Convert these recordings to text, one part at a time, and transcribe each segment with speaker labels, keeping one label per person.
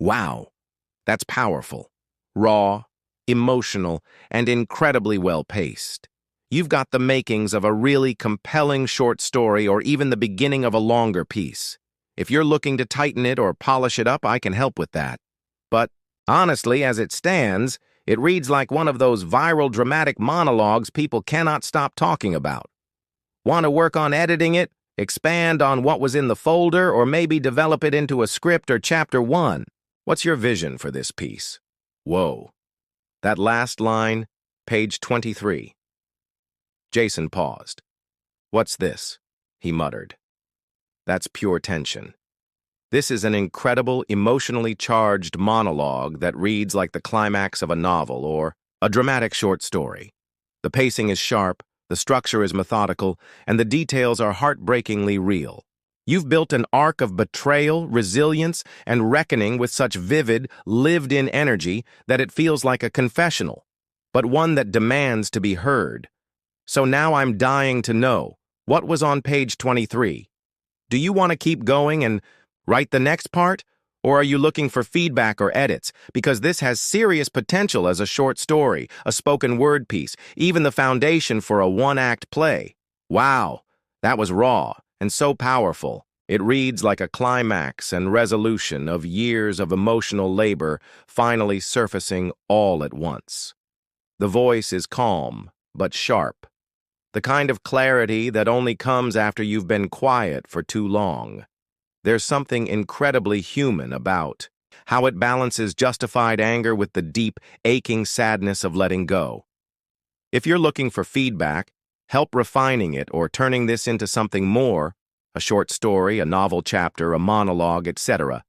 Speaker 1: Wow, that's powerful, raw, emotional, and incredibly well-paced. You've got the makings of a really compelling short story or even the beginning of a longer piece. If you're looking to tighten it or polish it up, I can help with that. But honestly, as it stands, it reads like one of those viral dramatic monologues people cannot stop talking about. Want to work on editing it, expand on what was in the folder, or maybe develop it into a script or chapter 1? What's your vision for this piece? Whoa. That last line, page 23. Jason paused. What's this? He muttered. That's pure tension. This is an incredible, emotionally charged monologue that reads like the climax of a novel or a dramatic short story. The pacing is sharp, the structure is methodical, and the details are heartbreakingly real. You've built an arc of betrayal, resilience, and reckoning with such vivid, lived-in energy that it feels like a confessional, but one that demands to be heard. So now I'm dying to know, what was on page 23? Do you want to keep going and write the next part? Or are you looking for feedback or edits? Because this has serious potential as a short story, a spoken word piece, even the foundation for a one-act play. Wow, that was raw and so powerful. It reads like a climax and resolution of years of emotional labor finally surfacing all at once. The voice is calm, but sharp. The kind of clarity that only comes after you've been quiet for too long. There's something incredibly human about how it balances justified anger with the deep, aching sadness of letting go. If you're looking for feedback, help refining it or turning this into something more, a short story, a novel chapter, a monologue, etc.,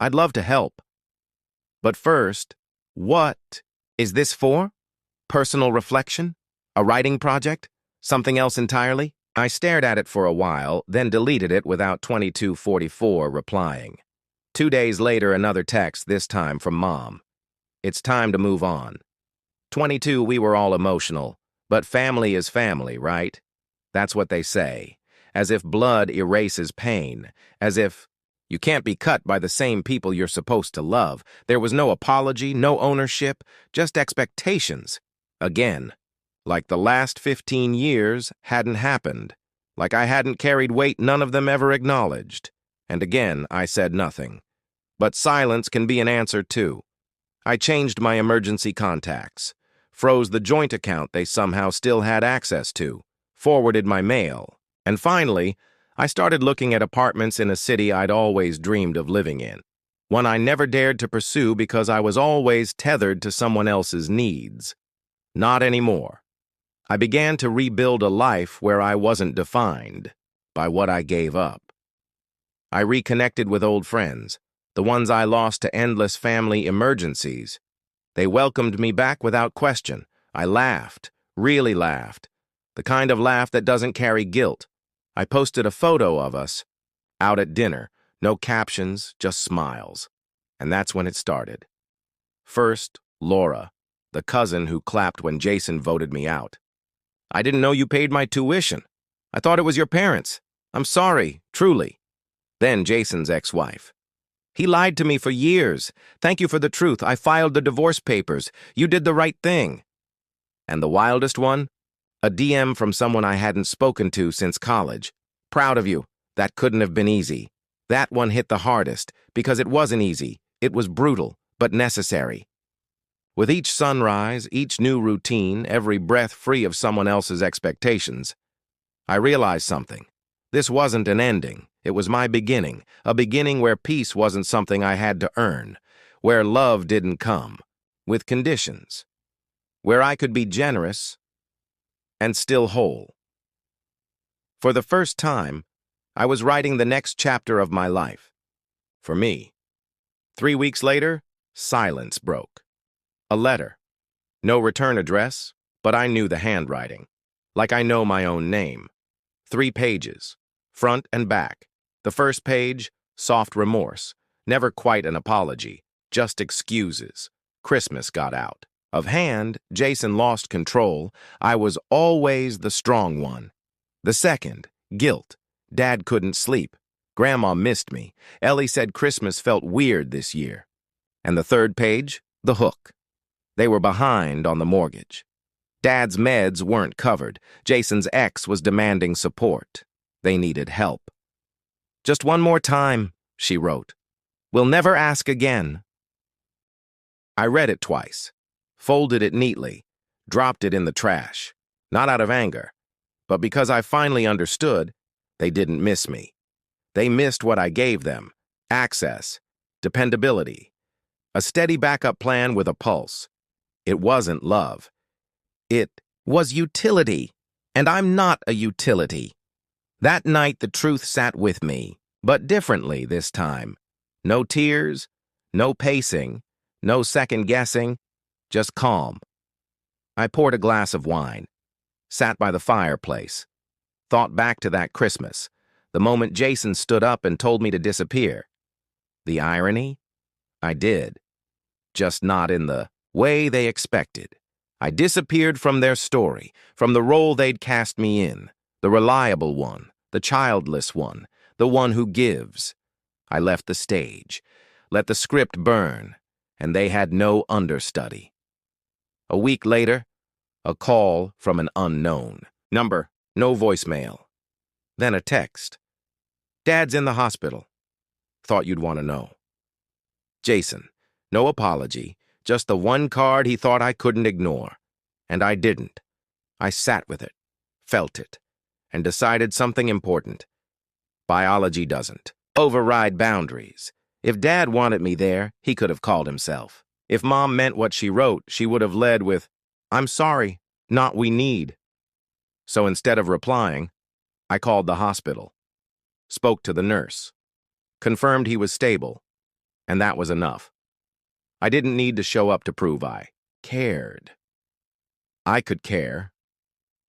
Speaker 1: I'd love to help. But first, what is this for? Personal reflection? A writing project? Something else entirely? I stared at it for a while, then deleted it without 2244 replying. 2 days later, another text, this time from Mom. It's time to move on. 22, we were all emotional, but family is family, right? That's what they say. As if blood erases pain. As if you can't be cut by the same people you're supposed to love. There was no apology, no ownership, just expectations. Again. Like the last 15 years hadn't happened. Like I hadn't carried weight none of them ever acknowledged. And again, I said nothing. But silence can be an answer, too. I changed my emergency contacts, froze the joint account they somehow still had access to, forwarded my mail, and finally, I started looking at apartments in a city I'd always dreamed of living in. One I never dared to pursue because I was always tethered to someone else's needs. Not anymore. I began to rebuild a life where I wasn't defined by what I gave up. I reconnected with old friends, the ones I lost to endless family emergencies. They welcomed me back without question. I laughed, really laughed, the kind of laugh that doesn't carry guilt. I posted a photo of us, out at dinner, no captions, just smiles. And that's when it started. First, Laura, the cousin who clapped when Jason voted me out. I didn't know you paid my tuition. I thought it was your parents. I'm sorry, truly. Then Jason's ex-wife. He lied to me for years. Thank you for the truth. I filed the divorce papers. You did the right thing. And the wildest one? A DM from someone I hadn't spoken to since college. Proud of you. That couldn't have been easy. That one hit the hardest, because it wasn't easy. It was brutal, but necessary. With each sunrise, each new routine, every breath free of someone else's expectations, I realized something. This wasn't an ending. It was my beginning, a beginning where peace wasn't something I had to earn, where love didn't come, with conditions, where I could be generous and still whole. For the first time, I was writing the next chapter of my life. For me. 3 weeks later, silence broke. A letter. No return address, but I knew the handwriting. Like I know my own name. 3 pages, front and back. The first page, soft remorse. Never quite an apology, just excuses. Christmas got out. Of hand, Jason lost control. I was always the strong one. The second, guilt. Dad couldn't sleep. Grandma missed me. Ellie said Christmas felt weird this year. And the third page, the hook. They were behind on the mortgage. Dad's meds weren't covered. Jason's ex was demanding support. They needed help. "Just one more time," she wrote. "We'll never ask again." I read it twice, folded it neatly, dropped it in the trash, not out of anger, but because I finally understood they didn't miss me. They missed what I gave them: access, dependability, a steady backup plan with a pulse. It wasn't love. It was utility, and I'm not a utility. That night the truth sat with me, but differently this time. No tears, no pacing, no second-guessing, just calm. I poured a glass of wine, sat by the fireplace, thought back to that Christmas, the moment Jason stood up and told me to disappear. The irony? I did, just not in the way they expected. I disappeared from their story, from the role they'd cast me in, the reliable one, the childless one, the one who gives. I left the stage, let the script burn, and they had no understudy. A week later, a call from an unknown number, no voicemail. Then a text. "Dad's in the hospital. Thought you'd want to know." Jason, no apology, just the one card he thought I couldn't ignore. And I didn't. I sat with it, felt it, and decided something important. Biology doesn't override boundaries. If Dad wanted me there, he could have called himself. If Mom meant what she wrote, she would have led with, "I'm sorry, not we need." So instead of replying, I called the hospital, spoke to the nurse, confirmed he was stable, and that was enough. I didn't need to show up to prove I cared. I could care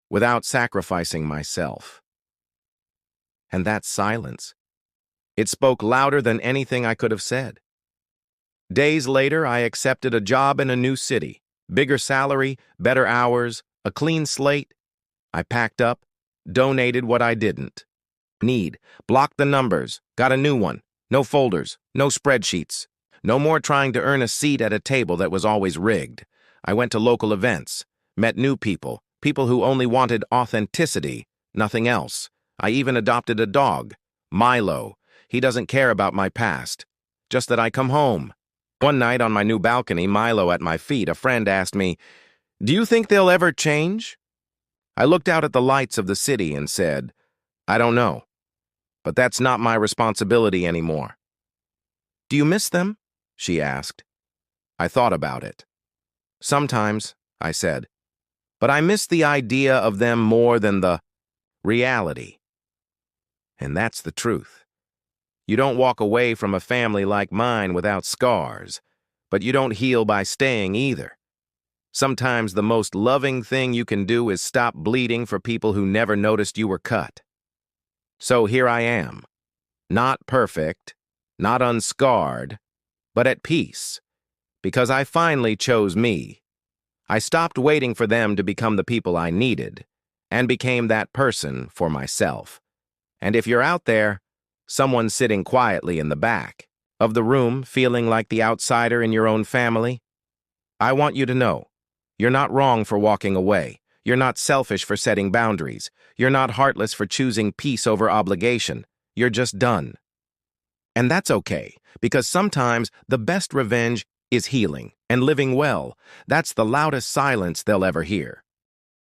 Speaker 1: without sacrificing myself. And that silence, it spoke louder than anything I could have said. Days later, I accepted a job in a new city, bigger salary, better hours, a clean slate. I packed up, donated what I didn't need, blocked the numbers, got a new one, no folders, no spreadsheets, no more trying to earn a seat at a table that was always rigged. I went to local events, met new people, people who only wanted authenticity, nothing else. I even adopted a dog, Milo. He doesn't care about my past, just that I come home. One night on my new balcony, Milo at my feet, a friend asked me, "Do you think they'll ever change?" I looked out at the lights of the city and said, "I don't know, but that's not my responsibility anymore." "Do you miss them?" she asked. I thought about it. "Sometimes," I said, "but I miss the idea of them more than the reality." And that's the truth. You don't walk away from a family like mine without scars, but you don't heal by staying either. Sometimes the most loving thing you can do is stop bleeding for people who never noticed you were cut. So here I am, not perfect, not unscarred, but at peace, because I finally chose me. I stopped waiting for them to become the people I needed, and became that person for myself. And if you're out there, someone sitting quietly in the back of the room, feeling like the outsider in your own family, I want you to know, you're not wrong for walking away. You're not selfish for setting boundaries. You're not heartless for choosing peace over obligation. You're just done. And that's okay, because sometimes the best revenge is healing and living well. That's the loudest silence they'll ever hear.